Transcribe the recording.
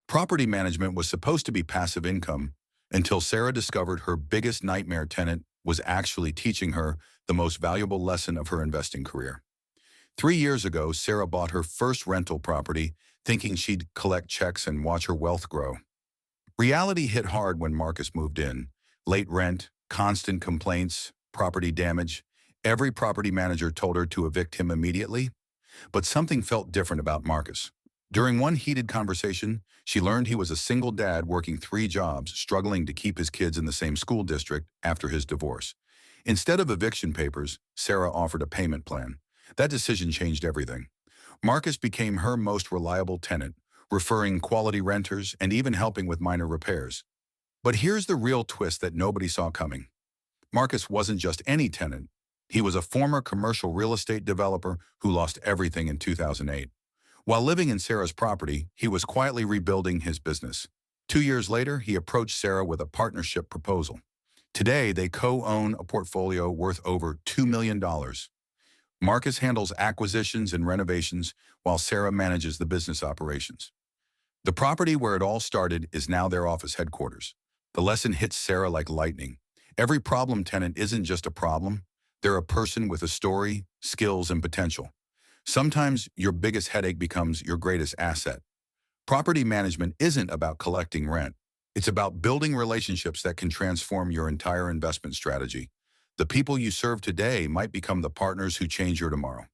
Property management was supposed to be passive income until Sarah discovered her biggest nightmare tenant was actually teaching her the most valuable lesson of her investing career. 3 years ago, Sarah bought her first rental property, thinking she'd collect checks and watch her wealth grow. Reality hit hard when Marcus moved in. Late rent, constant complaints, property damage. Every property manager told her to evict him immediately, but something felt different about Marcus. During one heated conversation, she learned he was a single dad working 3 jobs, struggling to keep his kids in the same school district after his divorce. Instead of eviction papers, Sarah offered a payment plan. That decision changed everything. Marcus became her most reliable tenant, referring quality renters and even helping with minor repairs. But here's the real twist that nobody saw coming. Marcus wasn't just any tenant. He was a former commercial real estate developer who lost everything in 2008. While living in Sarah's property, he was quietly rebuilding his business. 2 years later, he approached Sarah with a partnership proposal. Today, they co-own a portfolio worth over $2 million. Marcus handles acquisitions and renovations, while Sarah manages the business operations. The property where it all started is now their office headquarters. The lesson hits Sarah like lightning. Every problem tenant isn't just a problem. They're a person with a story, skills, and potential. Sometimes your biggest headache becomes your greatest asset. Property management isn't about collecting rent. It's about building relationships that can transform your entire investment strategy. The people you serve today might become the partners who change your tomorrow.